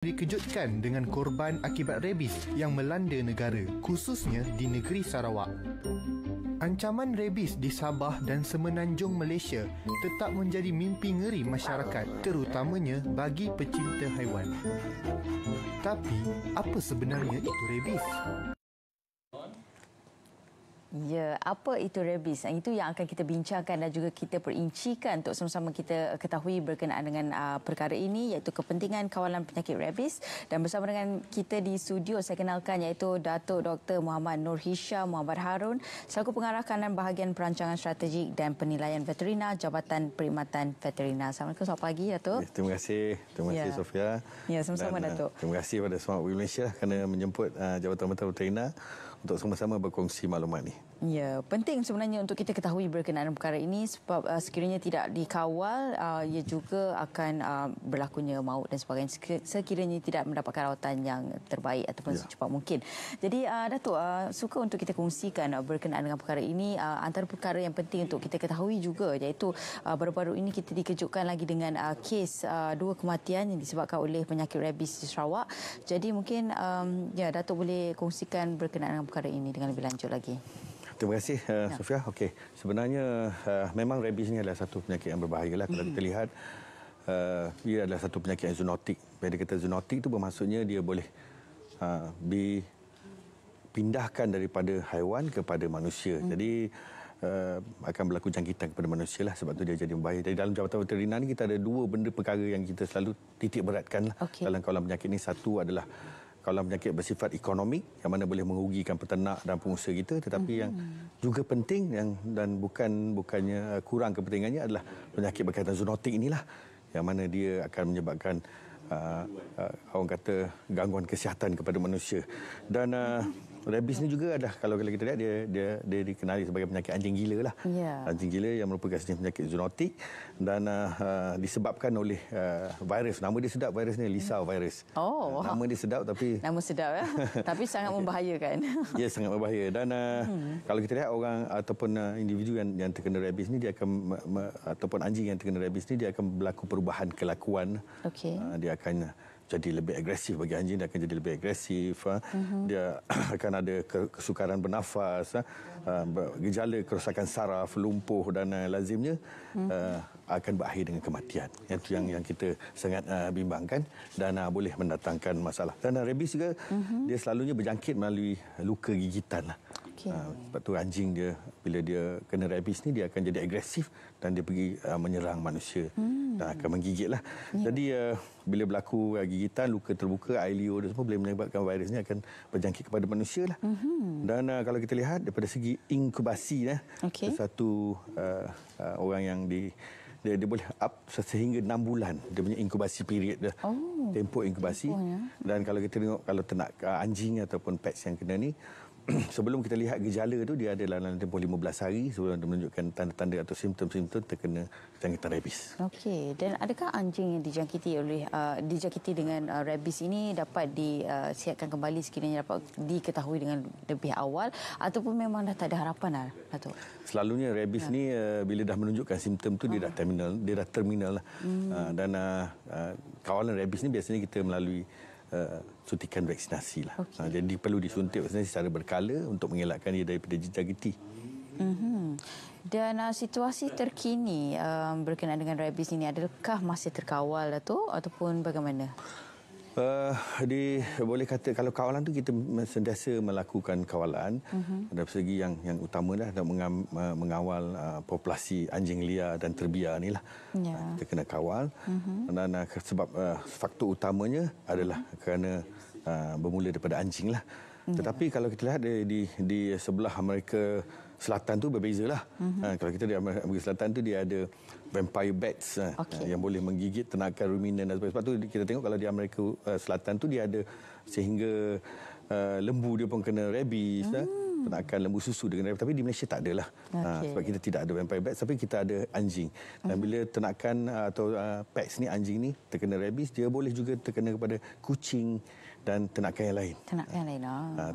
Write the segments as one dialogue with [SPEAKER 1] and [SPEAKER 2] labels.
[SPEAKER 1] Dikejutkan dengan korban akibat rabies yang melanda negara, khususnya di negeri Sarawak. Ancaman rabies di Sabah dan Semenanjung Malaysia tetap menjadi mimpi ngeri masyarakat, terutamanya bagi pecinta haiwan. Tapi, apa sebenarnya itu rabies?
[SPEAKER 2] Ya, apa itu rabies? Itu yang akan kita bincangkan dan juga kita perincikan untuk sama-sama kita ketahui berkenaan dengan perkara ini, iaitu kepentingan kawalan penyakit rabies. Dan bersama dengan kita di studio, saya kenalkan iaitu Datuk Dr. Muhammad Nur Hisham Muhammad Harun, selaku pengarah kanan bahagian perancangan strategik dan penilaian veterina Jabatan Perkhidmatan Veterina. Assalamualaikum, selamat pagi Datuk.
[SPEAKER 3] Terima kasih Sofia.
[SPEAKER 2] Ya, sama-sama Datuk.
[SPEAKER 3] Terima kasih kepada Smart Malaysia kerana menjemput Jabatan Perkhidmatan Veterina untuk sama-sama berkongsi maklumat ini.
[SPEAKER 2] Ya, penting sebenarnya untuk kita ketahui berkenaan perkara ini sebab sekiranya tidak dikawal, ia juga akan berlakunya maut dan sebagainya sekiranya tidak mendapatkan rawatan yang terbaik ataupun secepat mungkin. Jadi Datuk, suka untuk kita kongsikan berkenaan dengan perkara ini. Antara perkara yang penting untuk kita ketahui juga iaitu baru-baru ini kita dikejutkan lagi dengan kes 2 kematian yang disebabkan oleh penyakit rabies di Sarawak. Jadi mungkin Datuk boleh kongsikan berkenaan dengan perkara ini dengan lebih lanjut lagi.
[SPEAKER 3] Terima kasih Sofia. Okey, sebenarnya memang rabies ini adalah satu penyakit yang berbahaya lah. Kalau kita lihat ia adalah satu penyakit yang zoonotik. Bila kita zoonotik itu bermaksudnya dia boleh dipindahkan daripada haiwan kepada manusia. Jadi akan berlaku jangkitan kepada manusia lah, sebab tu dia jadi berbahaya. Jadi dalam Jabatan Veterina ni kita ada 2 benda perkara yang kita selalu titik beratkan lah dalam kawalan penyakit ini. Satu adalah kawalan penyakit bersifat ekonomik yang mana boleh merugikan peternak dan pengusaha kita, tetapi yang juga penting dan bukannya kurang kepentingannya adalah penyakit berkaitan zoonotik inilah yang mana dia akan menyebabkan orang kata gangguan kesihatan kepada manusia. Dan rabies ni juga adalah, kalau kita lihat dia dikenali sebagai penyakit anjing gila lah. Anjing gila yang merupakan jenis penyakit zoonotik dan disebabkan oleh virus. Nama dia sedap, virus ni Lisa virus. Nama dia sedap tapi
[SPEAKER 2] nama sedap ya. Tapi sangat membahayakan.
[SPEAKER 3] Ya, sangat berbahaya. Dan kalau kita lihat orang ataupun individu yang terkena rabies ni, dia akan ataupun anjing yang terkena rabies ni, dia akan berlaku perubahan kelakuan. Dia akan jadi lebih agresif. Bagi anjing dia akan jadi lebih agresif. Dia akan ada kesukaran bernafas, gejala kerosakan saraf, lumpuh dan lazimnya akan berakhir dengan kematian. Itu yang kita sangat bimbangkan dan boleh mendatangkan masalah. Dan rabies juga dia selalunya berjangkit melalui luka gigitan lah. Sebab tu anjing dia, bila dia kena rabies ni, dia akan jadi agresif dan dia pergi menyerang manusia dan akan menggigit lah. Jadi bila berlaku gigitan, luka terbuka, air liur dan semua boleh menyebabkan virus ni akan berjangkit kepada manusia lah. Dan kalau kita lihat daripada segi inkubasi, satu orang yang dia boleh up sehingga 6 bulan dia punya inkubasi period dia. Tempoh inkubasi. Dan kalau kita tengok, kalau ternak anjing ataupun pets yang kena ni, sebelum kita lihat gejala tu, dia ada dalam tempoh 15 hari sebelum dia menunjukkan tanda-tanda atau simptom-simptom terkena jangkitan rabies.
[SPEAKER 2] Okey, dan adakah anjing yang dijangkiti dengan rabies ini dapat disihatkan kembali sekiranya dapat diketahui dengan lebih awal, ataupun memang dah tak ada harapan lah, Datuk?
[SPEAKER 3] Selalunya rabies ni bila dah menunjukkan simptom tu dia dah terminal lah. Dan kawalan rabies ni biasanya kita melalui suntikan vaksinasi lah. Jadi perlu disuntik vaksinasi secara berkala untuk mengelakkan ia daripada dijangkiti.
[SPEAKER 2] Dan situasi terkini berkenaan dengan rabies ini, adakah masih terkawal Datuk ataupun bagaimana?
[SPEAKER 3] Boleh kata kalau kawalan tu kita sentiasa melakukan kawalan dari segi yang utama dah untuk mengawal populasi anjing liar dan terbiar ni lah. Kita kena kawal dan sebab faktor utamanya adalah kerana bermula daripada anjing lah. Tetapi kalau kita lihat di sebelah Amerika Selatan tu berbezalah. Kalau kita di Amerika Selatan tu dia ada vampire bats yang boleh menggigit ternakan ruminan dan sebagainya. Sebab tu kita tengok kalau di Amerika Selatan tu dia ada sehingga lembu dia pun kena rabies. Ternakan lembu susu dengan rabies. Tapi di Malaysia tak adalah. Sebab kita tidak ada vampire bats, tapi kita ada anjing. Dan bila ternakan atau pets ni, anjing ni terkena rabies, dia boleh juga terkena kepada kucing dan ternakan yang lain.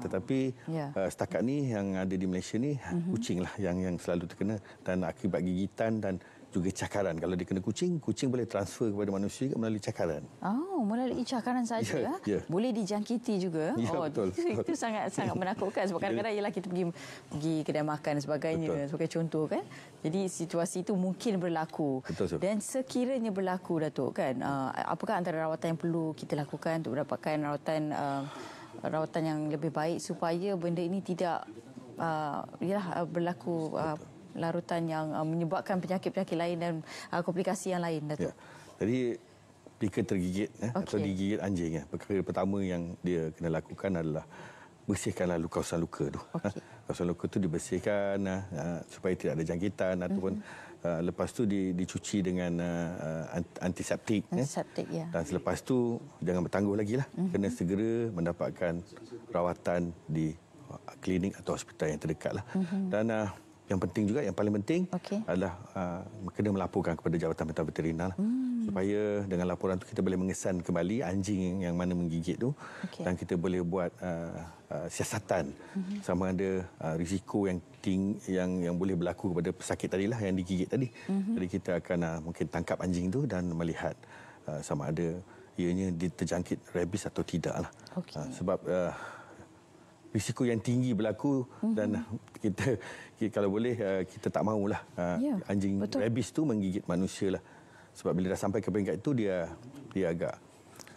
[SPEAKER 3] Tetapi setakat ni yang ada di Malaysia ni kucing lah yang selalu terkena, dan akibat gigitan dan juga cakaran. Kalau dia kena kucing, kucing boleh transfer kepada manusia melalui cakaran.
[SPEAKER 2] Oh, melalui cakaran saja. Boleh dijangkiti juga.
[SPEAKER 3] Betul.
[SPEAKER 2] Itu sangat menakutkan sebab kadang-kadang ialah kita pergi kedai makan dan sebagainya sebagai contoh kan. Jadi situasi itu mungkin berlaku.
[SPEAKER 3] Betul.
[SPEAKER 2] Dan sekiranya berlaku Datuk kan, apakah antara rawatan yang perlu kita lakukan untuk mendapatkan rawatan yang lebih baik supaya benda ini tidak berlaku larutan yang menyebabkan penyakit-penyakit lain dan komplikasi yang lain, Datuk.
[SPEAKER 3] Jadi jika tergigit atau digigit anjing, perkara pertama yang dia kena lakukan adalah bersihkanlah kawasan luka tu. Kawasan luka tu dibersihkan supaya tidak ada jangkitan ataupun lepas tu dicuci dengan antiseptik. Dan selepas tu jangan bertangguh lagi lah. Kena segera mendapatkan rawatan di klinik atau hospital yang terdekat lah. Dan yang penting juga, yang paling penting adalah kena melaporkan kepada Jabatan Pentas Veterina lah. Supaya dengan laporan tu kita boleh mengesan kembali anjing yang mana menggigit tu dan kita boleh buat siasatan sama ada risiko yang yang boleh berlaku kepada pesakit tadilah yang digigit tadi. Jadi kita akan mungkin tangkap anjing tu dan melihat sama ada ianya terjangkit rabies atau tidak lah. Sebab risiko yang tinggi berlaku dan kita kalau boleh kita tak mahulah anjing rabies tu menggigit manusia lah. Sebab bila dah sampai ke peringkat itu dia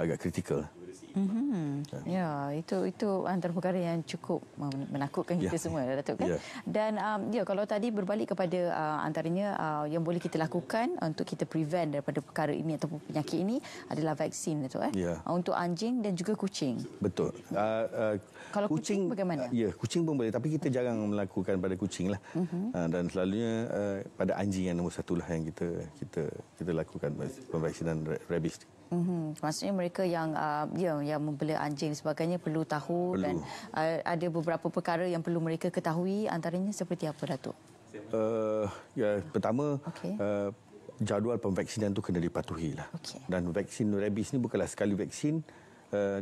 [SPEAKER 3] agak kritikal. Ya,
[SPEAKER 2] itu antara perkara yang cukup menakutkan kita semua, Datuk kan. Dan kalau tadi berbalik kepada antaranya yang boleh kita lakukan untuk kita prevent daripada perkara ini ataupun penyakit ini adalah vaksin, Datuk untuk anjing dan juga kucing.
[SPEAKER 3] Betul.
[SPEAKER 2] Kalau kucing bagaimana?
[SPEAKER 3] Ya, kucing pun boleh tapi kita jarang melakukan pada kucing lah. Dan selalunya pada anjing yang nombor satu lah yang kita lakukan pemvaksinan rabies.
[SPEAKER 2] Maksudnya mereka yang membela anjing dan sebagainya perlu tahu dan ada beberapa perkara yang perlu mereka ketahui, antaranya seperti apa, Datuk?
[SPEAKER 3] Pertama jadual pemvaksinan tu kena dipatuhi lah. Dan vaksin rabies ni bukanlah sekali vaksin,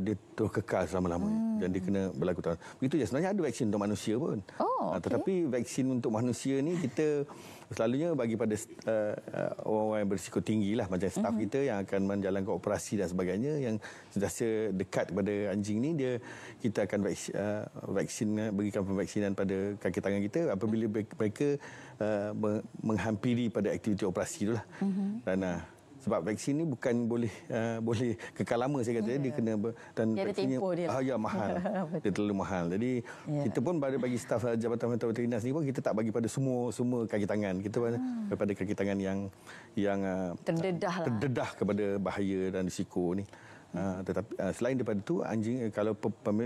[SPEAKER 3] dia terus kekal selama-lamanya dan dia kena berlaku tahun. Begitu je, sebenarnya ada vaksin untuk manusia pun. Tetapi vaksin untuk manusia ni kita selalunya bagi pada orang-orang yang berisiko tinggi lah, macam staf kita yang akan menjalankan operasi dan sebagainya yang sentiasa dekat kepada anjing ni, kita akan berikan pemvaksinan pada kaki tangan kita apabila mereka menghampiri pada aktiviti operasi itulah. Dan sebab vaksin ni bukan boleh kekal lama, saya kata dia kena dan
[SPEAKER 2] dia vaksinnya
[SPEAKER 3] mahal. Dia terlalu mahal. Jadi kita pun bagi staf Jabatan Pentas Veterina sendiri pun kita tak bagi pada semua kaki tangan. Kita pada kaki tangan yang terdedah kepada bahaya dan risiko ni. Tetapi selain daripada itu, anjing, kalau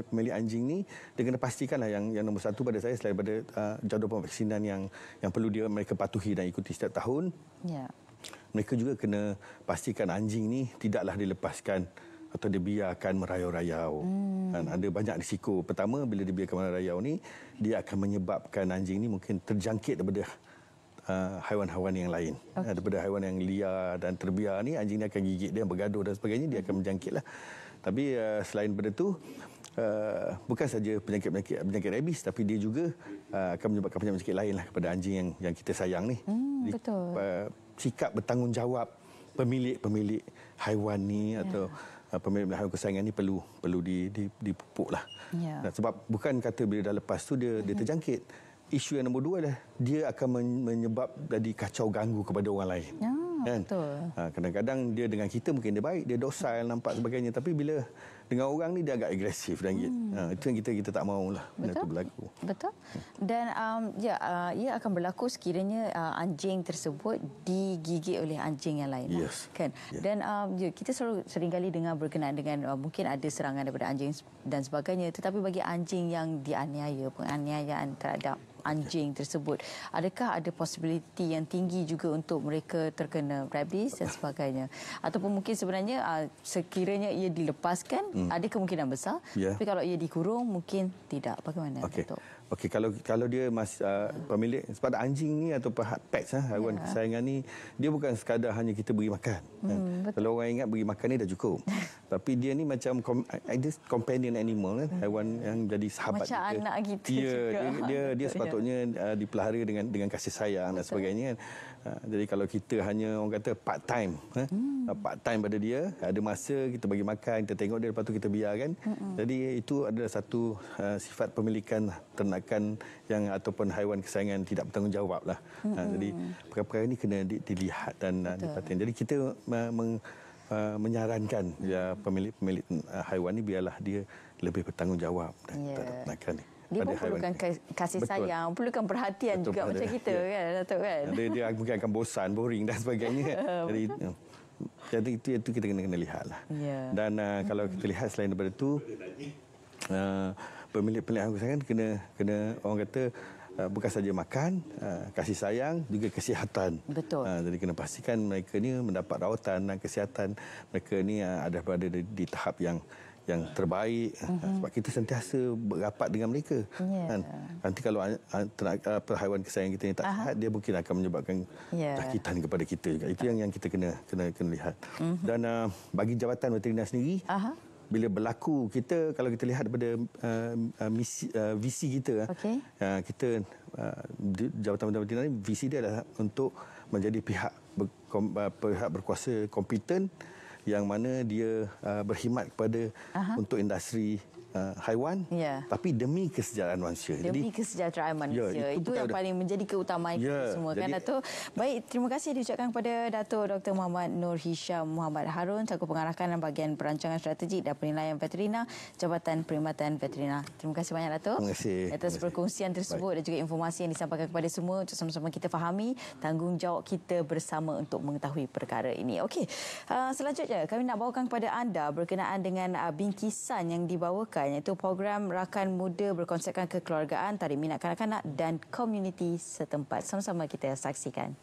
[SPEAKER 3] pemilik anjing ni dia kena pastikanlah yang nombor satu pada saya selain daripada jadual pemvaksinan yang perlu mereka patuhi dan ikuti setiap tahun. Mereka juga kena pastikan anjing ni tidaklah dilepaskan atau dibiarkan merayau-rayau. Dan ada banyak risiko. Pertama, bila dibiarkan merayau ni, dia akan menyebabkan anjing ni mungkin terjangkit daripada haiwan-haiwan yang lain. Daripada haiwan yang liar dan terbiar ni, anjing ni akan gigit dia, bergaduh dan sebagainya, dia akan menjangkitlah. Tapi selain daripada itu, bukan saja penyakit rabies, tapi dia juga akan menyebabkan penyakit lain lah kepada anjing yang kita sayang ni.
[SPEAKER 2] Betul.
[SPEAKER 3] Sikap bertanggungjawab pemilik haiwan ni atau pemilik haiwan kesayangan ni perlu dipupuklah. Sebab bukan kata bila dah lepas tu dia terjangkit. Isu yang nombor dua adalah dia akan menyebab jadi kacau ganggu kepada orang lain. Kan? Kadang-kadang dia dengan kita mungkin dia baik, dia docile nampak sebagainya, tapi bila dengan orang ni dia agak agresif dan itu yang kita tak maulah benda itu berlaku.
[SPEAKER 2] Betul. Dan ia akan berlaku sekiranya anjing tersebut digigit oleh anjing yang lain. Kan? Dan kita seringkali dengar berkenaan dengan mungkin ada serangan daripada anjing dan sebagainya, tetapi bagi anjing yang dianiaya, penganiayaan terhadap anjing tersebut, adakah ada possibility yang tinggi juga untuk mereka terkena rabies dan sebagainya, ataupun mungkin sebenarnya sekiranya ia dilepaskan ada kemungkinan besar, tapi kalau ia dikurung mungkin tidak. Bagaimana, Datuk?
[SPEAKER 3] Okey, kalau dia pemilik, sebab anjing ni atau pets haiwan kesayangan ni, dia bukan sekadar hanya kita beri makan. Kalau orang ingat beri makan ni dah cukup. Tapi dia ni macam companion animal kan, haiwan yang jadi sahabat
[SPEAKER 2] macam
[SPEAKER 3] kita.
[SPEAKER 2] Anak kita
[SPEAKER 3] juga. Dia sepatutnya sepatutnya dipelihara dengan kasih sayang dan sebagainya kan. Jadi kalau kita hanya orang kata part time pada dia, ada masa kita bagi makan, kita tengok dia, lepas tu kita biarkan. Jadi itu adalah satu sifat pemilikan ternakan yang ataupun haiwan kesayangan tidak bertanggungjawab lah. Jadi perkara-perkara ini kena dilihat dan diperhatikan. Jadi kita menyarankan pemilik haiwan ini biarlah dia lebih bertanggungjawab terhadap ternakan ni.
[SPEAKER 2] Dia pun perlukan kasih sayang, perlukan perhatian juga macam kita kan, Datuk kan.
[SPEAKER 3] Dia mungkin akan bosan, boring dan sebagainya. Jadi itu kita kena lihatlah. Dan kalau kita lihat selain daripada itu, pemilik haiwan kesayangan kena orang kata bukan saja makan, kasih sayang, juga kesihatan.
[SPEAKER 2] Betul.
[SPEAKER 3] Jadi kena pastikan mereka ni mendapat rawatan dan kesihatan. Mereka ni ada berada di tahap yang terbaik, sebab kita sentiasa berapat dengan mereka. Nanti kalau haiwan kesayangan kita ni tak sihat, dia mungkin akan menyebabkan jangkitan kepada kita juga. Itu yang kita kena lihat. Dan bagi Jabatan Veterina sendiri, bila berlaku kita, kalau kita lihat daripada visi kita, kita Jabatan Veterina ni, visi dia adalah untuk menjadi pihak berkuasa kompeten yang mana dia berkhidmat kepada untuk industri haiwan, tapi demi kesejahteraan manusia.
[SPEAKER 2] Demi kesejahteraan manusia. Itu yang paling menjadi keutamaan kita semua kan, Datuk. Baik, terima kasih diucapkan kepada Datuk Dr. Muhammad Nur Hisham Muhammad Harun, selaku pengarahkan bahagian perancangan strategik dan penilaian veterina Jabatan Perkhidmatan Veterina. Terima kasih banyak, Datuk.
[SPEAKER 3] Terima kasih
[SPEAKER 2] atas perkongsian tersebut dan juga informasi yang disampaikan kepada semua untuk sama-sama kita fahami tanggungjawab kita bersama untuk mengetahui perkara ini. Okey, selanjutnya kami nak bawakan kepada anda berkenaan dengan bingkisan yang dibawakan, iaitu program rakan muda berkonsepkan kekeluargaan, tarik minat kanak-kanak dan komuniti setempat. Sama-sama kita saksikan.